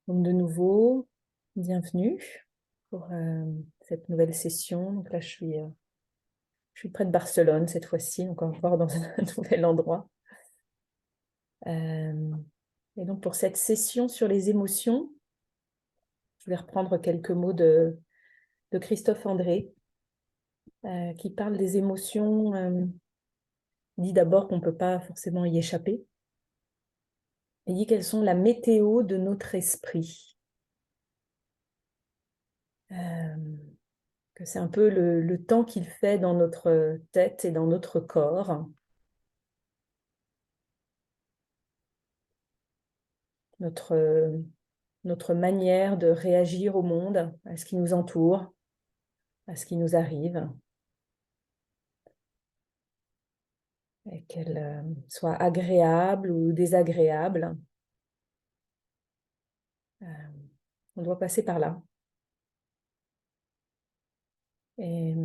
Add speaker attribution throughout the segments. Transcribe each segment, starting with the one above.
Speaker 1: Donc de nouveau, bienvenue pour cette nouvelle session. Donc là, je suis près de Barcelone cette fois-ci, donc encore dans un nouvel endroit. Et donc pour cette session sur les émotions, je vais reprendre quelques mots de Christophe André, qui parle des émotions. Il dit d'abord qu'on ne peut pas forcément y échapper. Il dit qu'elles sont la météo de notre esprit. Que c'est un peu le temps qu'il fait dans notre tête et dans notre corps. Notre manière de réagir au monde, à ce qui nous entoure, à ce qui nous arrive. Et qu'elle soit agréable ou désagréable. On doit passer par là. Et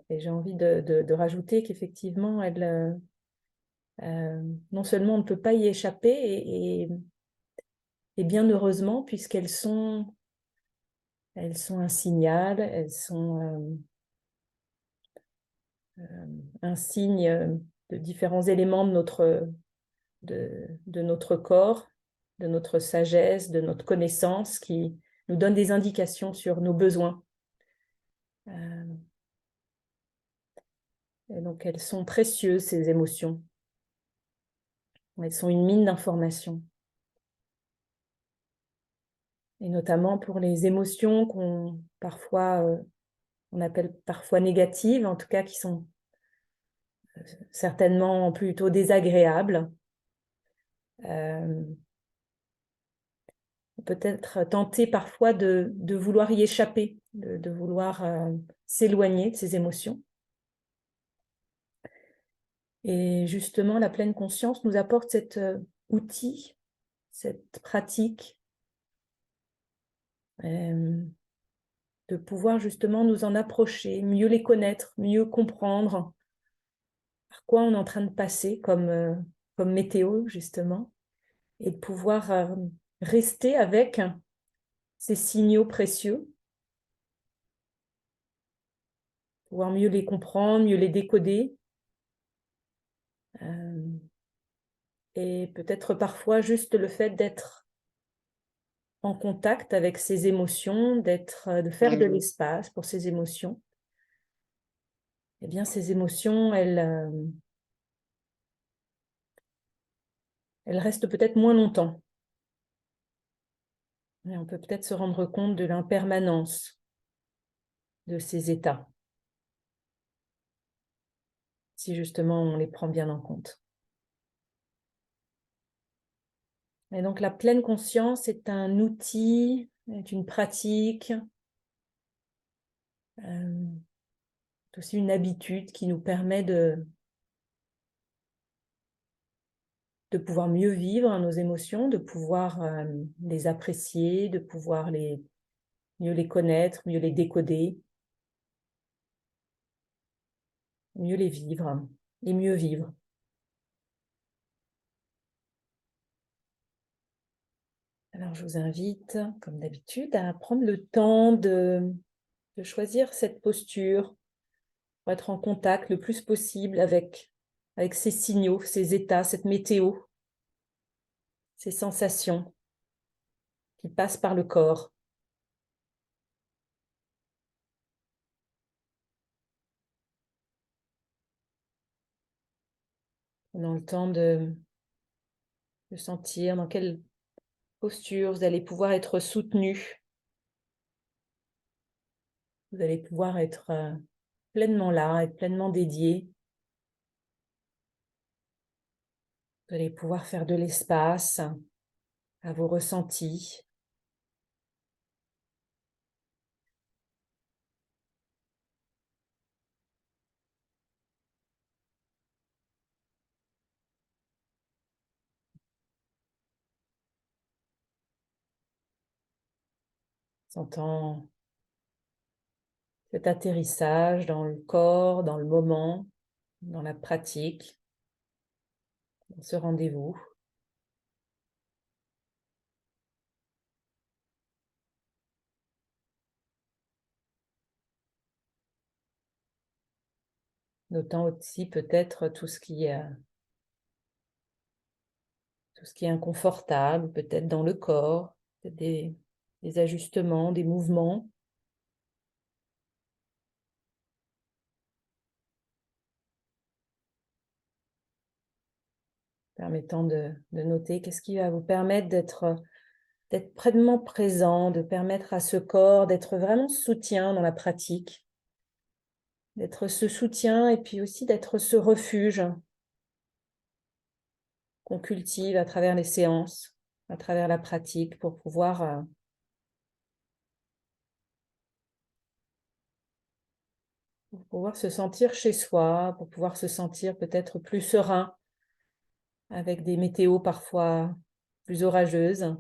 Speaker 1: j'ai envie de rajouter qu'effectivement, non seulement on ne peut pas y échapper, et bien heureusement, puisqu'elles sont un signal, elles sont un signe de différents éléments de notre corps, de notre sagesse, de notre connaissance, qui nous donnent des indications sur nos besoins. Et donc, elles sont précieuses, ces émotions. Elles sont une mine d'informations. Et notamment pour les émotions qu'on on appelle parfois négatives, en tout cas qui sont certainement plutôt désagréables. Peut-être tenter parfois de vouloir y échapper, de vouloir s'éloigner de ces émotions. Et justement, la pleine conscience nous apporte cet outil, cette pratique, de pouvoir justement nous en approcher, mieux les connaître, mieux comprendre par quoi on est en train de passer comme météo, justement, et de pouvoir rester avec ces signaux précieux, pouvoir mieux les comprendre, mieux les décoder, et peut-être parfois juste le fait d'être en contact avec ses émotions, de faire de l'espace pour ses émotions. Eh bien, ces émotions, elles restent peut-être moins longtemps. Et on peut peut-être se rendre compte de l'impermanence de ces états, si justement on les prend bien en compte. Et donc la pleine conscience est un outil, est une pratique, c'est aussi une habitude qui nous permet de pouvoir mieux vivre nos émotions, de pouvoir les apprécier, de pouvoir mieux les connaître, mieux les décoder, mieux les vivre et mieux vivre. Alors je vous invite, comme d'habitude, à prendre le temps de choisir cette posture pour être en contact le plus possible avec ces signaux, ces états, cette météo, ces sensations qui passent par le corps. Prenons le temps de sentir dans quelle posture vous allez pouvoir être soutenu. Vous allez pouvoir être pleinement là, être pleinement dédié. Vous allez pouvoir faire de l'espace à vos ressentis. Sentant cet atterrissage dans le corps, dans le moment, dans la pratique, dans ce rendez-vous. notant aussi peut-être tout ce qui est inconfortable, peut-être dans le corps, peut-être des ajustements, des mouvements. Permettant de noter qu'est-ce qui va vous permettre d'être pleinement présent, de permettre à ce corps d'être vraiment soutien dans la pratique, d'être ce soutien et puis aussi d'être ce refuge qu'on cultive à travers les séances, à travers la pratique pour pouvoir se sentir chez soi, pour pouvoir se sentir peut-être plus serein avec des météos parfois plus orageuses.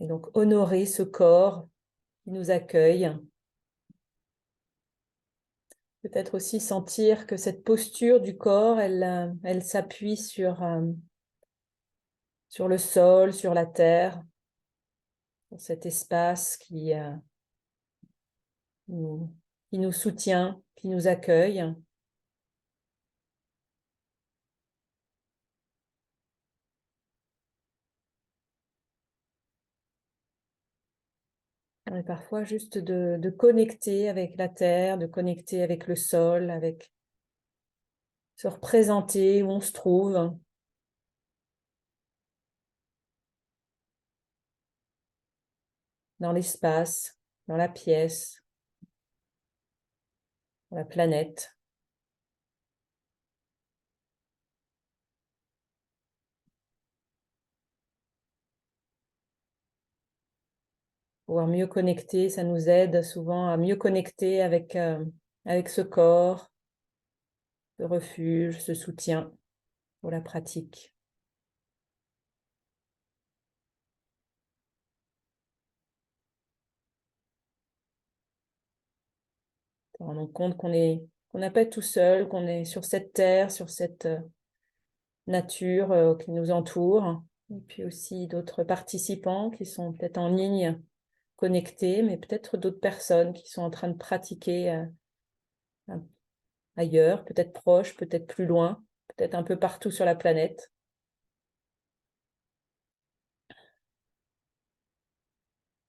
Speaker 1: Et donc honorer ce corps qui nous accueille. Peut-être aussi sentir que cette posture du corps, elle s'appuie sur le sol, sur la terre, sur cet espace qui nous soutient, qui nous accueille. Et parfois juste de connecter avec la terre, de connecter avec le sol, avec se représenter où on se trouve, dans l'espace, dans la pièce, dans la planète. Pouvoir mieux connecter, ça nous aide souvent à mieux connecter avec ce corps, ce refuge, ce soutien pour la pratique. Se rendre compte qu'on n'a pas tout seul, qu'on est sur cette terre, sur cette nature qui nous entoure, et puis aussi d'autres participants qui sont peut-être en ligne connectés, mais peut-être d'autres personnes qui sont en train de pratiquer ailleurs, peut-être proches, peut-être plus loin, peut-être un peu partout sur la planète.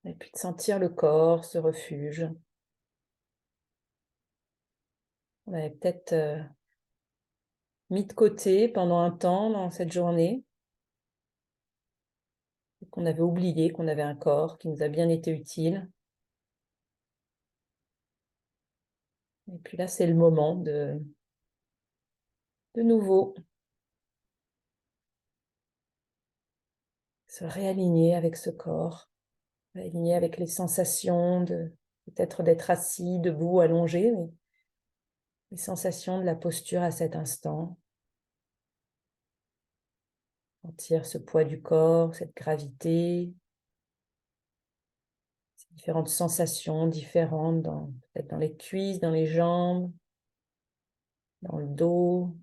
Speaker 1: Et puis de sentir le corps, ce refuge. On avait peut-être mis de côté pendant un temps dans cette journée, qu'on avait oublié qu'on avait un corps qui nous a bien été utile. Et puis là, c'est le moment de nouveau se réaligner avec ce corps, réaligner avec les sensations peut-être d'être assis, debout, allongé, mais les sensations de la posture à cet instant. Sentir ce poids du corps, cette gravité, ces différentes sensations différentes, peut-être dans les cuisses, dans les jambes, dans le dos,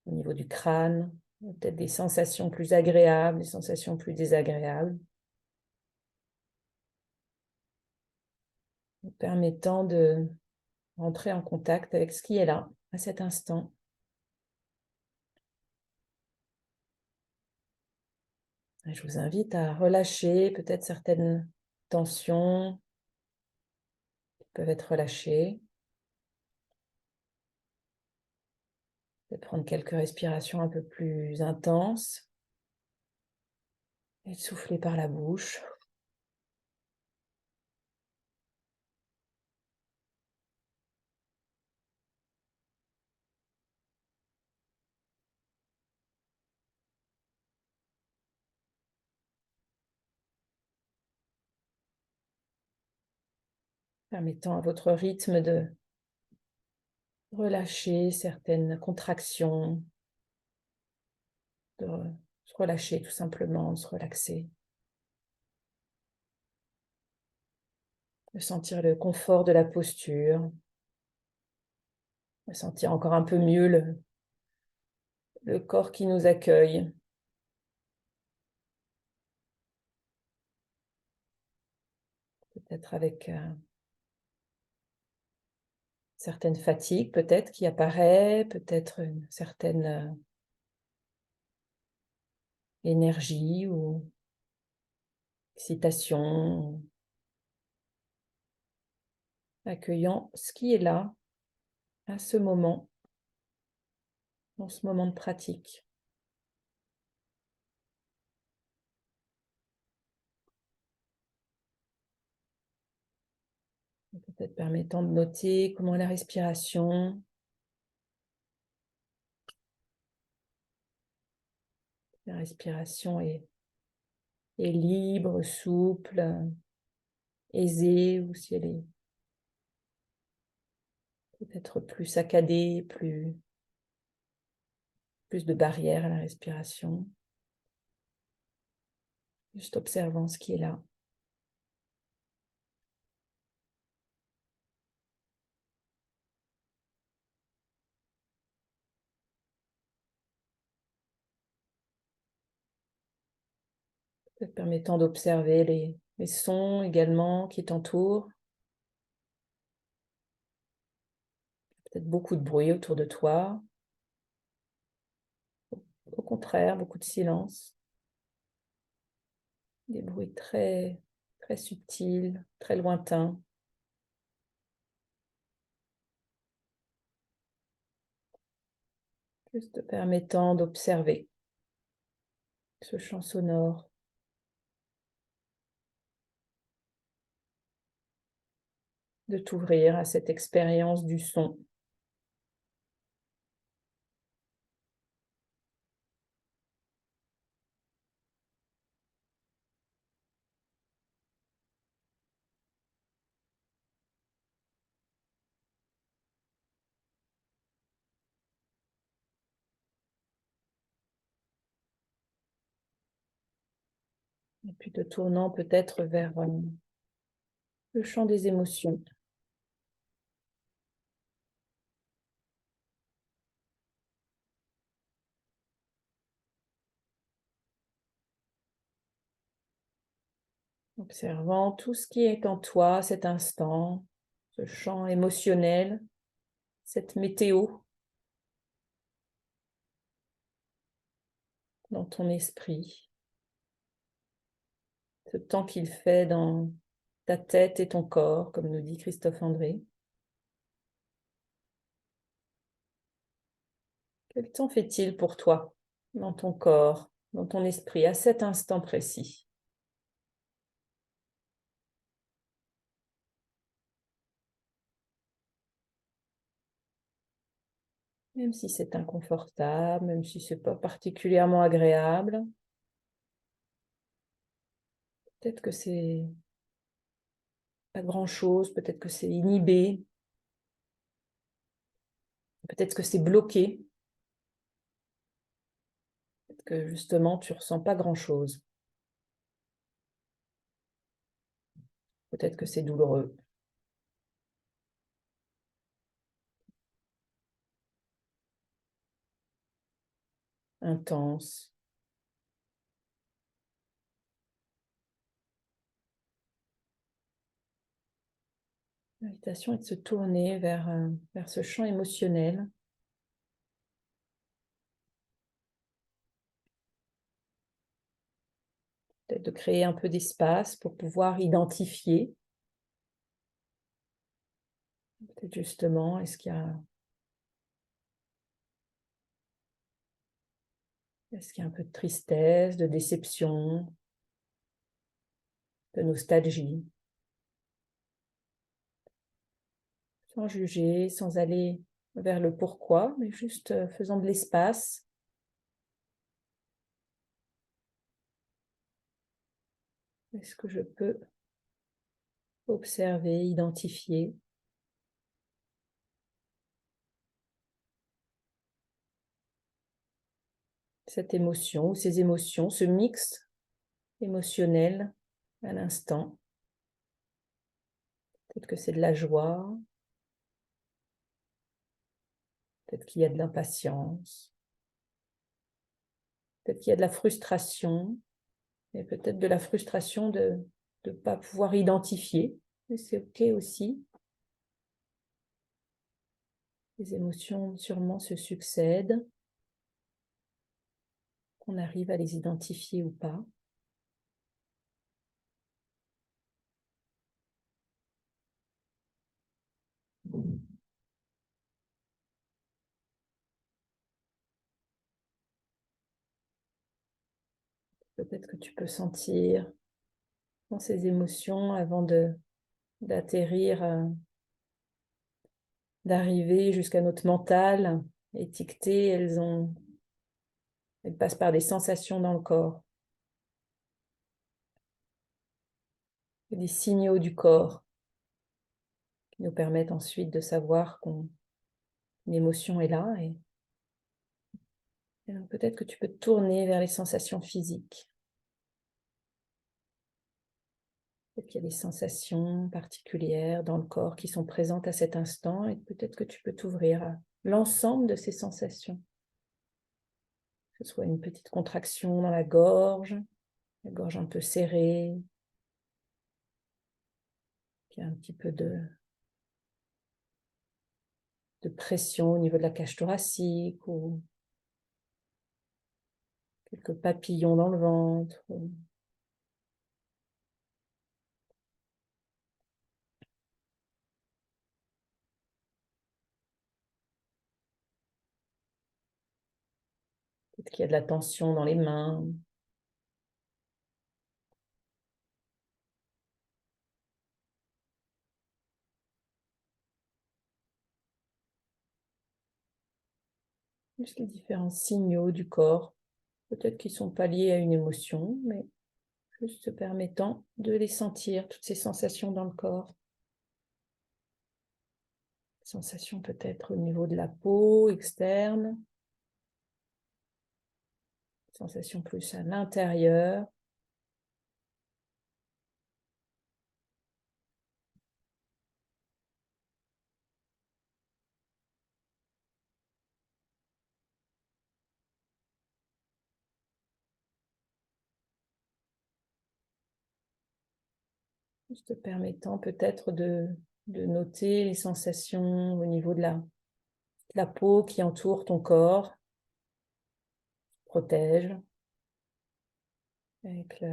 Speaker 1: au niveau du crâne, peut-être des sensations plus agréables, des sensations plus désagréables, permettant de rentrer en contact avec ce qui est là, à cet instant. Et je vous invite à relâcher peut-être certaines tensions qui peuvent être relâchées. Peut-être prendre quelques respirations un peu plus intenses et de souffler par la bouche. Permettant à votre rythme de relâcher certaines contractions, de se relâcher tout simplement, de se relaxer, de sentir le confort de la posture, de sentir encore un peu mieux le corps qui nous accueille. Peut-être avec certaine fatigue peut-être qui apparaît, peut-être une certaine énergie ou excitation, accueillant ce qui est là à ce moment, dans ce moment de pratique. Peut-être permettant de noter comment la respiration est libre, souple, aisée, ou si elle est peut-être plus saccadée, plus de barrières à la respiration. Juste observant ce qui est là. Peut-être permettant d'observer les sons également qui t'entourent. Peut-être beaucoup de bruit autour de toi. Au contraire, beaucoup de silence. Des bruits très, très subtils, très lointains. Juste te permettant d'observer ce champ sonore. De t'ouvrir à cette expérience du son. Et puis te tournant peut-être vers le champ des émotions. Observant tout ce qui est en toi à cet instant, ce champ émotionnel, cette météo dans ton esprit, ce temps qu'il fait dans ta tête et ton corps, comme nous dit Christophe André. Quel temps fait-il pour toi dans ton corps, dans ton esprit, à cet instant précis? Même si c'est inconfortable, même si c'est pas particulièrement agréable, peut-être que c'est pas grand-chose, peut-être que c'est inhibé, peut-être que c'est bloqué, peut-être que justement tu ressens pas grand-chose, peut-être que c'est douloureux, intense. L'invitation est de se tourner vers ce champ émotionnel. Peut-être de créer un peu d'espace pour pouvoir identifier. Peut-être justement, est-ce qu'il y a un peu de tristesse, de déception, de nostalgie? Sans juger, sans aller vers le pourquoi, mais juste faisant de l'espace. Est-ce que je peux observer, identifier cette émotion ou ces émotions, ce mix émotionnel à l'instant? Peut-être que c'est de la joie, peut-être qu'il y a de l'impatience, peut-être qu'il y a de la frustration, et peut-être de la frustration de ne pas pouvoir identifier, mais c'est OK aussi. Les émotions sûrement se succèdent, qu'on arrive à les identifier ou pas. Peut-être que tu peux sentir dans ces émotions avant d'atterrir, d'arriver jusqu'à notre mental étiqueté, elles passent par des sensations dans le corps, des signaux du corps qui nous permettent ensuite de savoir qu'une émotion est là. Et donc peut-être que tu peux te tourner vers les sensations physiques. Peut-être qu'il y a des sensations particulières dans le corps qui sont présentes à cet instant et peut-être que tu peux t'ouvrir à l'ensemble de ces sensations. Que ce soit une petite contraction dans la gorge un peu serrée, qu'il y a un petit peu de pression au niveau de la cage thoracique ou quelques papillons dans le ventre. Peut-être qu'il y a de la tension dans les mains. Juste les différents signaux du corps. Peut-être qu'ils ne sont pas liés à une émotion, mais juste te permettant de les sentir, toutes ces sensations dans le corps. Sensations peut-être au niveau de la peau externe, sensations plus à l'intérieur. Juste te permettant peut-être de noter les sensations au niveau de la peau qui entoure ton corps, protège, avec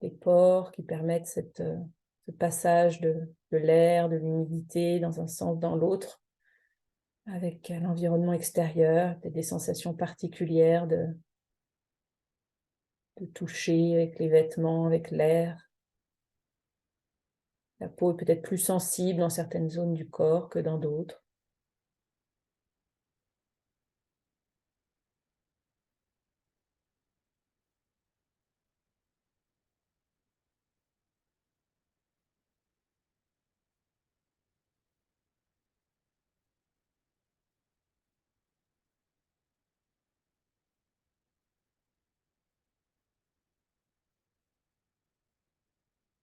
Speaker 1: les pores qui permettent ce passage de l'air, de l'humidité dans un sens, dans l'autre, avec l'environnement extérieur, peut-être des sensations particulières de toucher avec les vêtements, avec l'air. La peau est peut-être plus sensible dans certaines zones du corps que dans d'autres.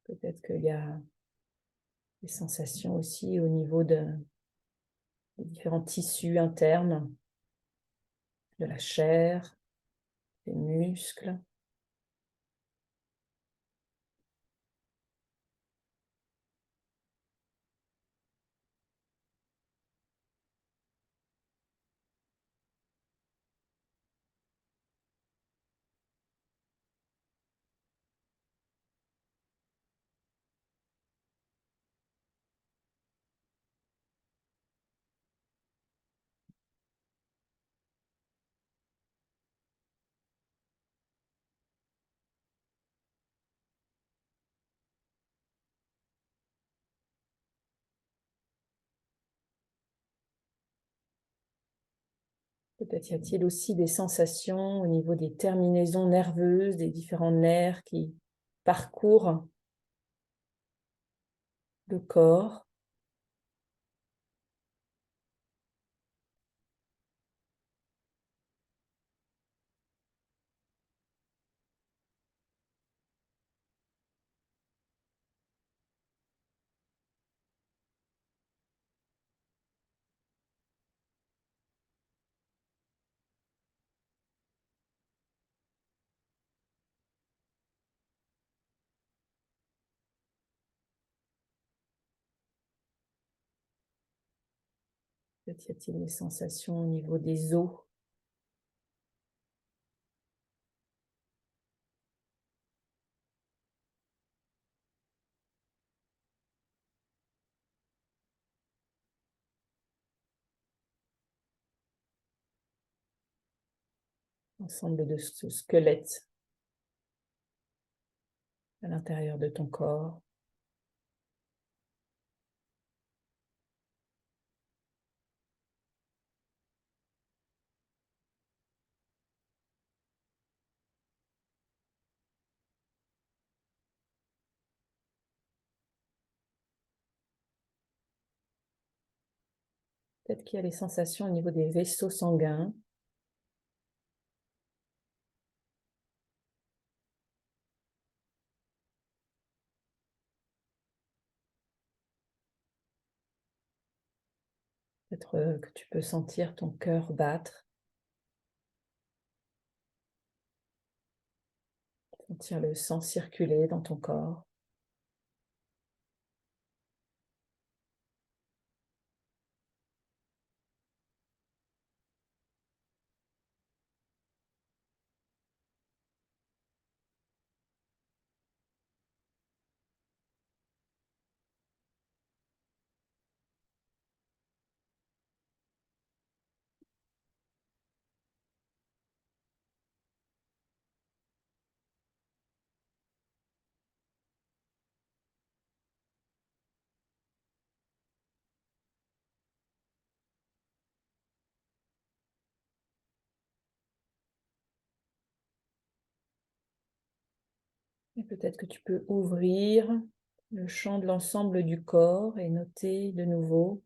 Speaker 1: Peut-être qu'il y a des sensations aussi au niveau des différents tissus internes, de la chair, des muscles. Peut-être y a-t-il aussi des sensations au niveau des terminaisons nerveuses, des différents nerfs qui parcourent le corps. Peut-être y a-t-il des sensations au niveau des os. Ensemble de ce squelette à l'intérieur de ton corps. Peut-être qu'il y a les sensations au niveau des vaisseaux sanguins. Peut-être que tu peux sentir ton cœur battre, sentir le sang circuler dans ton corps. Et peut-être que tu peux ouvrir le champ de l'ensemble du corps et noter de nouveau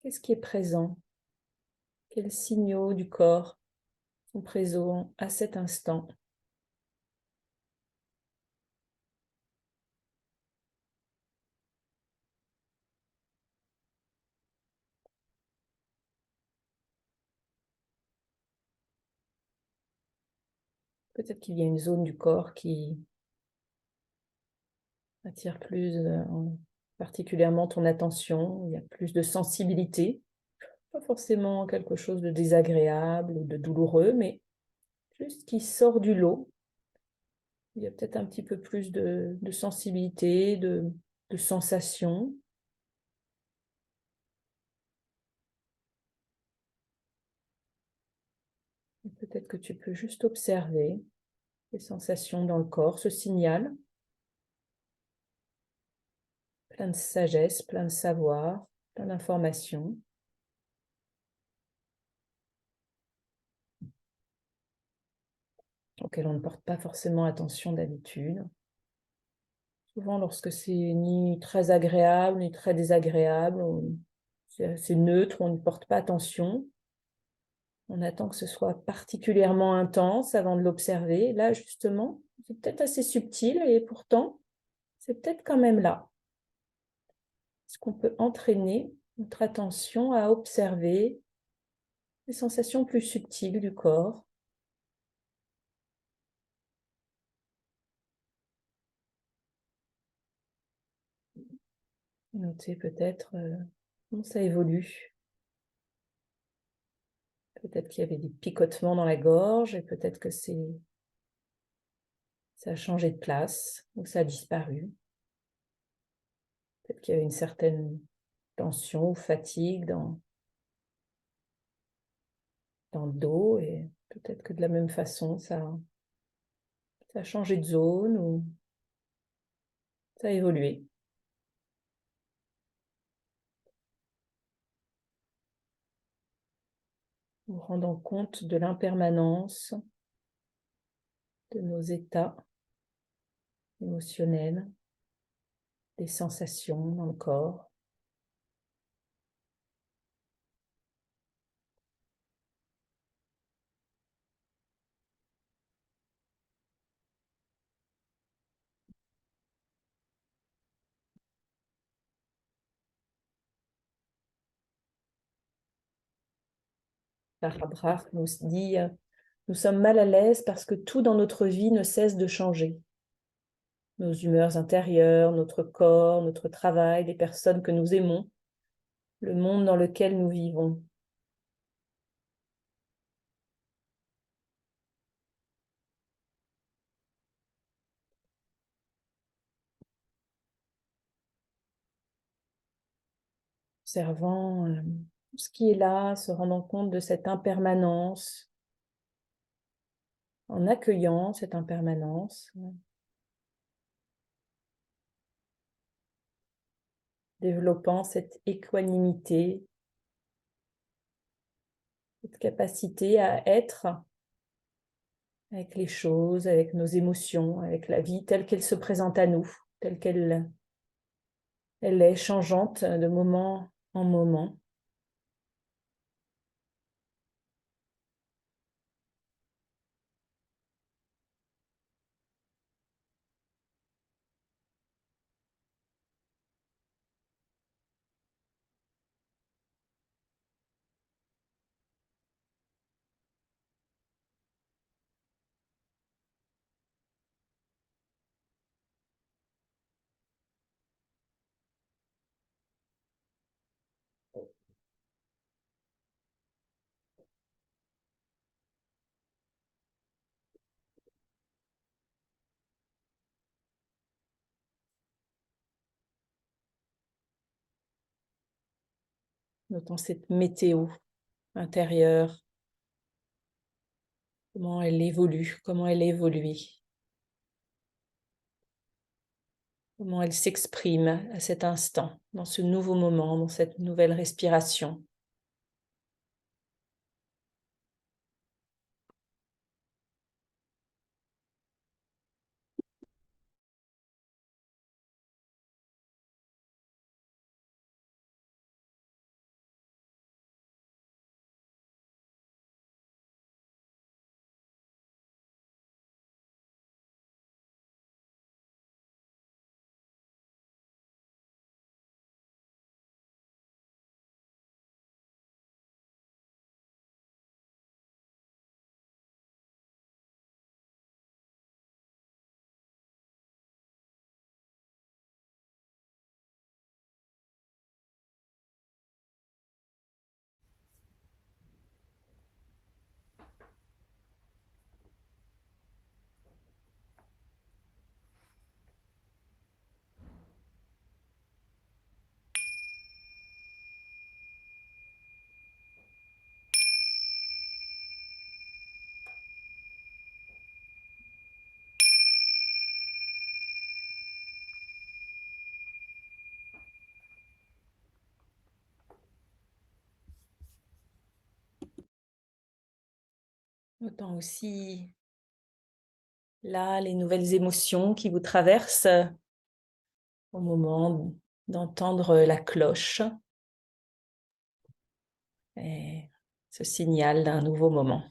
Speaker 1: qu'est-ce qui est présent, quels signaux du corps sont présents à cet instant. Peut-être qu'il y a une zone du corps qui attire plus particulièrement ton attention, il y a plus de sensibilité, pas forcément quelque chose de désagréable ou de douloureux, mais juste qui sort du lot. Il y a peut-être un petit peu plus de sensibilité, de sensation. Peut-être que tu peux juste observer les sensations dans le corps, ce signal, plein de sagesse, plein de savoir, plein d'informations, auxquelles on ne porte pas forcément attention d'habitude. Souvent, lorsque c'est ni très agréable, ni très désagréable, c'est assez neutre, on n'y porte pas attention. On attend que ce soit particulièrement intense avant de l'observer. Là, justement, c'est peut-être assez subtil et pourtant, c'est peut-être quand même là. Est-ce qu'on peut entraîner notre attention à observer les sensations plus subtiles du corps? Noter peut-être comment ça évolue. Peut-être qu'il y avait des picotements dans la gorge et peut-être que ça a changé de place ou ça a disparu. Peut-être qu'il y avait une certaine tension ou fatigue dans le dos et peut-être que de la même façon, ça a changé de zone ou ça a évolué. Nous rendant compte de l'impermanence de nos états émotionnels, des sensations dans le corps. Barbara nous dit nous sommes mal à l'aise parce que tout dans notre vie ne cesse de changer. Nos humeurs intérieures, notre corps, notre travail, les personnes que nous aimons. le monde dans lequel nous vivons. Observant ce qui est là, se rendant compte de cette impermanence, en accueillant cette impermanence, développant cette équanimité, cette capacité à être avec les choses, avec nos émotions, avec la vie telle qu'elle se présente à nous, telle qu'elle est changeante de moment en moment. Notons cette météo intérieure, comment elle évolue, comment elle évolue, comment elle s'exprime à cet instant, dans ce nouveau moment, dans cette nouvelle respiration. Notant aussi là les nouvelles émotions qui vous traversent au moment d'entendre la cloche et ce signal d'un nouveau moment.